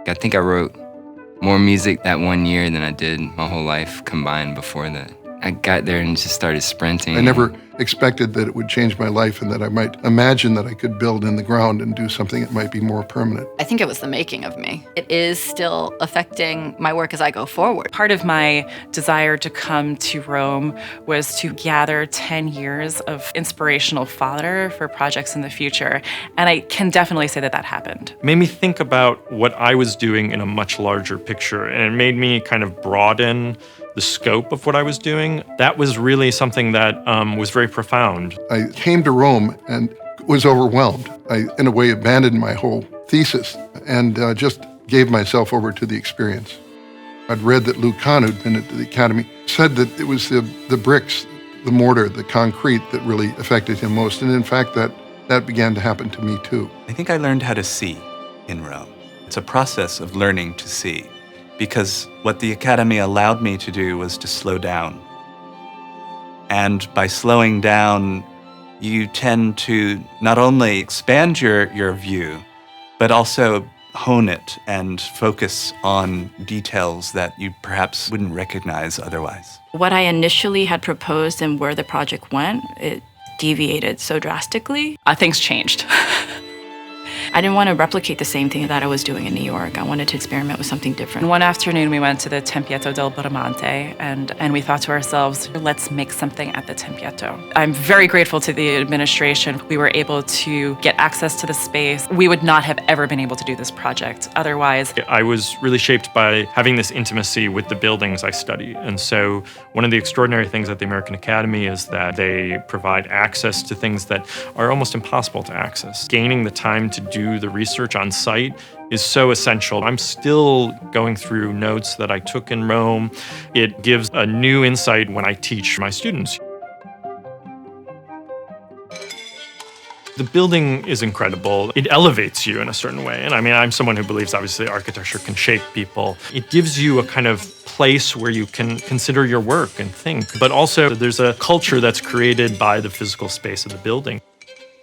I think I wrote more music that one year than I did my whole life combined before that. I got there and just started sprinting. I never expected that it would change my life and that I might imagine that I could build in the ground and do something that might be more permanent. I think it was the making of me. It is still affecting my work as I go forward. Part of my desire to come to Rome was to gather 10 years of inspirational fodder for projects in the future, and I can definitely say that that happened. It made me think about what I was doing in a much larger picture, and it made me kind of broaden the scope of what I was doing. That was really something that was very profound. I came to Rome and was overwhelmed. I, in a way, abandoned my whole thesis and just gave myself over to the experience. I'd read that Lou Kahn, who'd been at the Academy, said that it was the bricks, the mortar, the concrete that really affected him most. And in fact, that began to happen to me too. I think I learned how to see in Rome. It's a process of learning to see, because what the Academy allowed me to do was to slow down. And by slowing down, you tend to not only expand your view, but also hone it and focus on details that you perhaps wouldn't recognize otherwise. What I initially had proposed and where the project went, it deviated so drastically. Things changed. I didn't want to replicate the same thing that I was doing in New York. I wanted to experiment with something different. One afternoon, we went to the Tempietto del Bramante, and we thought to ourselves, let's make something at the Tempietto. I'm very grateful to the administration. We were able to get access to the space. We would not have ever been able to do this project otherwise. I was really shaped by having this intimacy with the buildings I study. And so one of the extraordinary things at the American Academy is that they provide access to things that are almost impossible to access. Gaining the time to do the research on site is so essential. I'm still going through notes that I took in Rome. It gives a new insight when I teach my students. The building is incredible. It elevates you in a certain way. And I mean, I'm someone who believes obviously architecture can shape people. It gives you a kind of place where you can consider your work and think. But also there's a culture that's created by the physical space of the building.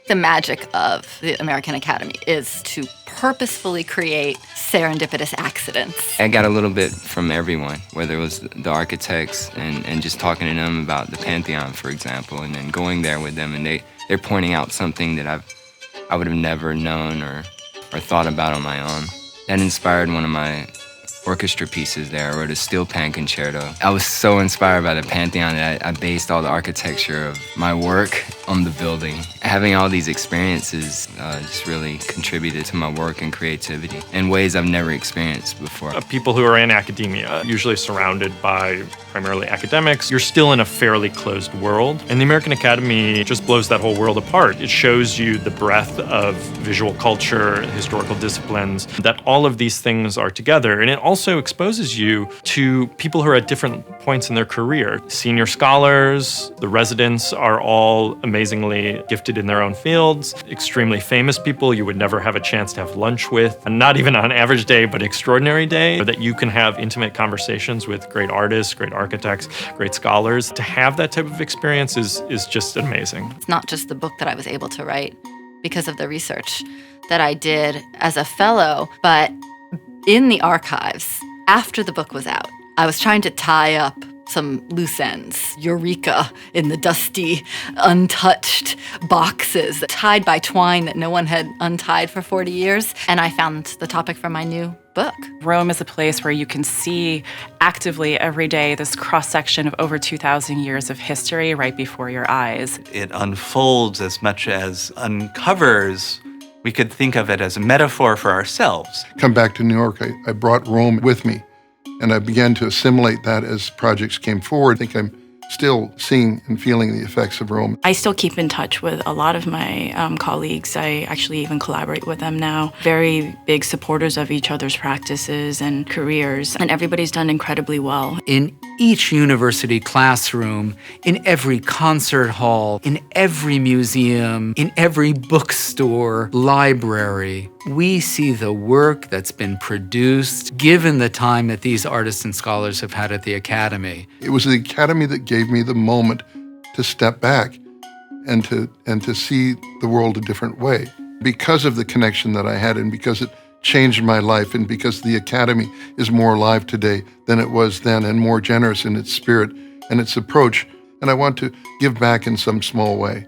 The magic of the American Academy is to purposefully create serendipitous accidents. I got a little bit from everyone, whether it was the architects and just talking to them about the Pantheon, for example, and then going there with them, and they're pointing out something that I would have never known or thought about on my own. That inspired one of my orchestra pieces there. I wrote a steel pan concerto. I was so inspired by the Pantheon that I based all the architecture of my work on the building. Having all these experiences just really contributed to my work and creativity in ways I've never experienced before. People who are in academia, usually surrounded by primarily academics, you're still in a fairly closed world. And the American Academy just blows that whole world apart. It shows you the breadth of visual culture, historical disciplines, that all of these things are together. And it also exposes you to people who are at different points in their career. Senior scholars, the residents are all amazingly gifted in their own fields. Extremely famous people you would never have a chance to have lunch with. And not even on an average day, but extraordinary day, that you can have intimate conversations with great artists, great architects, great scholars. To have that type of experience is just amazing. It's not just the book that I was able to write because of the research that I did as a fellow, but in the archives, after the book was out, I was trying to tie up some loose ends, eureka, in the dusty, untouched boxes tied by twine that no one had untied for 40 years. And I found the topic for my new book. Rome is a place where you can see actively every day this cross-section of over 2,000 years of history right before your eyes. It unfolds as much as uncovers. We could think of it as a metaphor for ourselves. Come back to New York, I brought Rome with me, and I began to assimilate that as projects came forward. I think I'm still seeing and feeling the effects of Rome. I still keep in touch with a lot of my colleagues. I actually even collaborate with them now. Very big supporters of each other's practices and careers, and everybody's done incredibly well. In each university classroom, in every concert hall, in every museum, in every bookstore, library, we see the work that's been produced given the time that these artists and scholars have had at the Academy. It was the Academy that gave me the moment to step back and to see the world a different way. Because of the connection that I had and because it changed my life, and because the Academy is more alive today than it was then and more generous in its spirit and its approach. And I want to give back in some small way.